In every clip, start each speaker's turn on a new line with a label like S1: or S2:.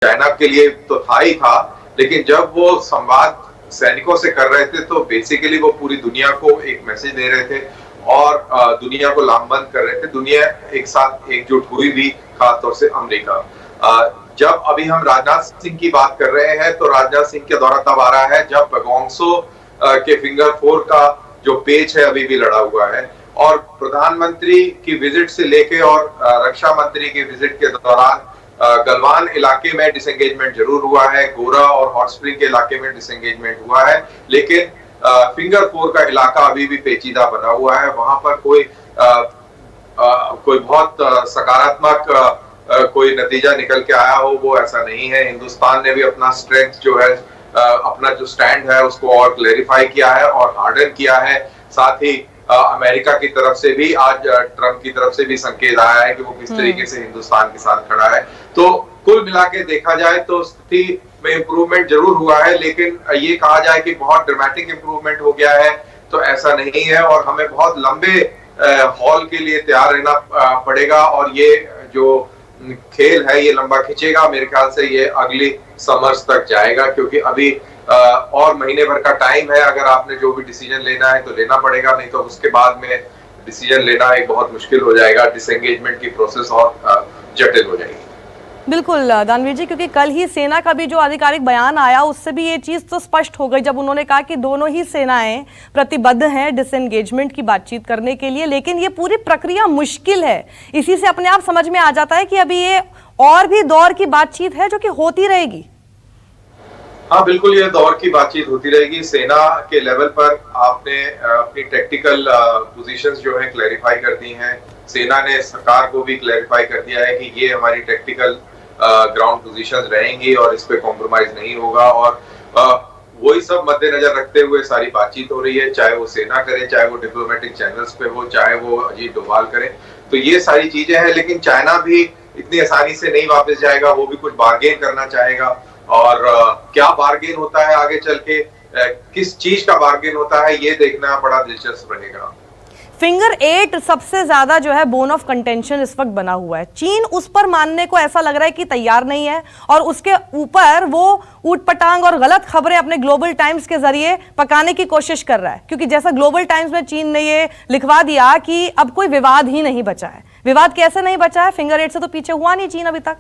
S1: China के लिए तो था ही था, लेकिन जब वो संवाद सैनिकों से कर रहे थे तो बेसिकली वो पूरी दुनिया को एक मैसेज दे रहे थे और दुनिया को लामबंद कर रहे थे। दुनिया एक साथ एकजुट हुई भी, खासतौर से अमेरिका। जब अभी हम राजनाथ सिंह की बात कर रहे हैं तो राजनाथ सिंह का दौरा तब आ रहा है जब गोंगसो के फिंगर 4 का जो पेच है अभी भी लड़ा हुआ है, और प्रधानमंत्री की विजिट से लेके और रक्षा मंत्री की विजिट के दौरान गलवान इलाके में डिसएंगेजमेंट जरूर हुआ है, गोरा और हॉट स्प्रिंग के इलाके में डिसएंगेजमेंट हुआ है, लेकिन फिंगर 4 का इलाका अभी भी पेचीदा बना हुआ है। वहां पर कोई बहुत सकारात्मक कोई नतीजा निकल के आया हो, वो ऐसा नहीं है। हिंदुस्तान ने भी अपना स्ट्रेंथ जो है, अपना जो स्टैंड है उसको और क्लैरिफाई किया है और हार्डन किया है। साथ ही अमेरिका की तरफ से भी, आज ट्रंप की तरफ से भी संकेत आया है कि वो किस तरीके से हिंदुस्तान के साथ खड़ा है। तो कुल मिला के देखा जाए तो स्थिति में इम्प्रूवमेंट जरूर हुआ है, लेकिन ये कहा जाए कि बहुत ड्रामेटिक इम्प्रूवमेंट हो गया है तो ऐसा नहीं है, और हमें बहुत लंबे हॉल के लिए तैयार रहना पड़ेगा। और ये जो खेल है ये लंबा खींचेगा, मेरे ख्याल से ये अगली समर्स तक जाएगा, क्योंकि अभी और महीने भर का टाइम है। अगर आपने जो भी डिसीजन लेना है तो लेना पड़ेगा, नहीं तो उसके बाद में डिसीजन लेना एक बहुत मुश्किल हो जाएगा। डिसएंगेजमेंट की प्रोसेस और जटिल हो जाएगी।
S2: बिल्कुल दानवीर जी, क्योंकि कल ही सेना का भी जो आधिकारिक बयान आया उससे भी ये चीज़ तो स्पष्ट हो गई, जब उन्होंने कहा कि दोनों ही सेनाएं प्रतिबद्ध हैं डिसएंगेजमेंट की बातचीत करने के लिए, लेकिन ये पूरी प्रक्रिया मुश्किल है। इसी से अपने आप समझ में आ जाता है कि अभी ये और भी दौर की बातचीत है जो कि होती रहेगी।
S1: हाँ बिल्कुल, ये दौर की बातचीत होती रहेगी। सेना के लेवल पर आपने अपनी टेक्टिकल पोजीशंस जो है क्लैरिफाई कर दी हैं। सेना ने सरकार को भी क्लैरिफाई कर दिया है कि ये हमारी टेक्टिकल ग्राउंड पोजीशंस रहेंगी और इस पे कॉम्प्रोमाइज नहीं होगा, और वही सब मद्देनजर रखते हुए सारी बातचीत हो रही है, चाहे वो सेना करे, चाहे वो डिप्लोमेटिक चैनल्स पे हो, चाहे वो अजीत डोभाल करे। तो ये सारी चीजें हैं, लेकिन चाइना भी इतनी आसानी से नहीं वापस जाएगा, वो भी कुछ बार्गेन करना चाहेगा। और क्या बार्गेन होता है आगे चल के, किस चीज का बार्गेन होता है, ये देखना बड़ा दिलचस्प रहेगा।
S2: फिंगर 8 सबसे ज्यादा जो है बोन ऑफ कंटेंशन इस वक्त बना हुआ है। चीन उस पर मानने को ऐसा लग रहा है कि तैयार नहीं है, और उसके ऊपर वो ऊटपटांग और गलत खबरें अपने ग्लोबल टाइम्स के जरिए पकाने की कोशिश कर रहा है, क्योंकि जैसा ग्लोबल टाइम्स में चीन ने ये लिखवा दिया कि अब कोई विवाद ही नहीं बचा है। विवाद कैसे नहीं बचा है? फिंगर 8 से तो पीछे हुआ नहीं चीन अभी तक।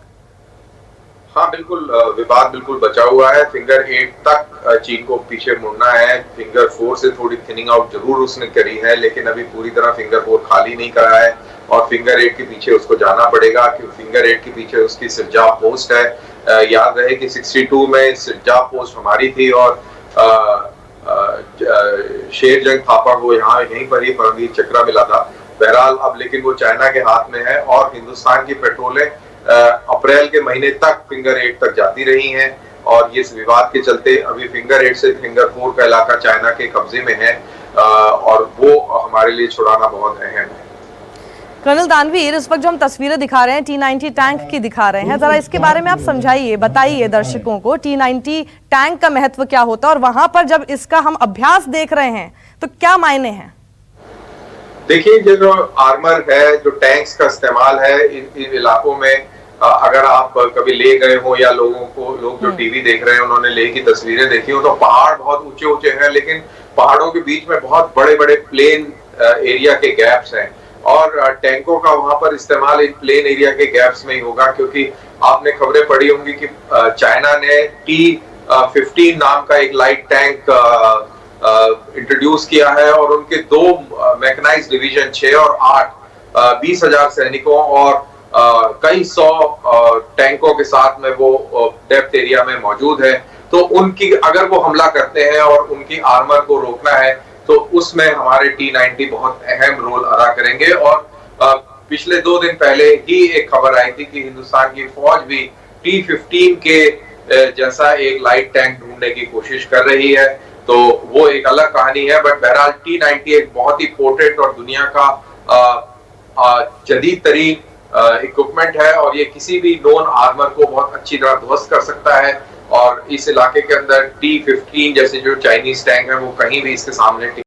S1: हाँ बिल्कुल, विवाद बिल्कुल बचा हुआ है। फिंगर 8 तक चीन को पीछे मुड़ना है। फिंगर 4 से थोड़ी थिनिंग आउट जरूर उसने करी है, लेकिन अभी पूरी तरह फिंगर 4 खाली नहीं करा है, और फिंगर 8 के पीछे उसको जाना पड़ेगा, क्योंकि फिंगर 8 के पीछे उसकी सिरजा पोस्ट है। याद रहे कि 62 में सिरजा पोस्ट हमारी थी, और शेरजंग थापा को यहीं पर ही परमवीर चक्र मिला था। बहरहाल अब लेकिन वो चाइना के हाथ में है, और हिंदुस्तान की पेट्रोलें अप्रैल के महीने तक फिंगर 8 तक जाती रही हैं, और ये विवाद के चलते अभी फिंगर 8 से फिंगर 4 का इलाका चाइना के कब्जे में है, और वो हमारे लिए छुड़ाना बहुत अहम है।
S2: कर्नल दानवीर, इस वक्त जो हम तस्वीरें दिखा रहे हैं T-90 टैंक की दिखा रहे हैं, जरा इसके बारे में आप समझाइए, बताइए दर्शकों को T-90 टैंक का महत्व क्या होता है, और वहां पर जब इसका हम अभ्यास देख रहे हैं तो क्या मायने हैं?
S1: देखिए, ये जो आर्मर है, जो टैंक्स का इस्तेमाल है इन इलाकों में, अगर आप कभी ले गए हो या लोग जो टीवी देख रहे हैं उन्होंने ले की तस्वीरें देखी हो, तो पहाड़ बहुत ऊंचे ऊंचे हैं, लेकिन पहाड़ों के बीच में बहुत बड़े बड़े प्लेन एरिया के गैप्स हैं, और टैंकों का वहां पर इस्तेमाल इन प्लेन एरिया के गैप्स में ही होगा। क्योंकि आपने खबरें पढ़ी होंगी कि चाइना ने T-15 नाम का एक लाइट टैंक इंट्रोड्यूस किया है, और उनके 2 मैकेनाइज्ड डिवीजन 6 और 8 20,000 सैनिकों और कई 100 टैंकों के साथ में वो डेप्थ एरिया में मौजूद है। तो उनकी अगर वो हमला करते हैं और उनकी आर्मर को रोकना है, तो उसमें हमारे T-90 बहुत अहम रोल अदा करेंगे। और पिछले 2 दिन पहले ही एक खबर आई थी कि हिंदुस्तान की फौज भी T-15 के जैसा एक लाइट टैंक ढूंढने की कोशिश कर रही है, तो वो एक अलग कहानी है। बट बहरहाल T-90 एक बहुत ही पोर्टेंट और दुनिया का जदीद तरीन इक्विपमेंट है, और ये किसी भी नॉन आर्मर को बहुत अच्छी तरह ध्वस्त कर सकता है, और इस इलाके के अंदर T-15 जैसे जो चाइनीज टैंक है वो कहीं भी इसके सामने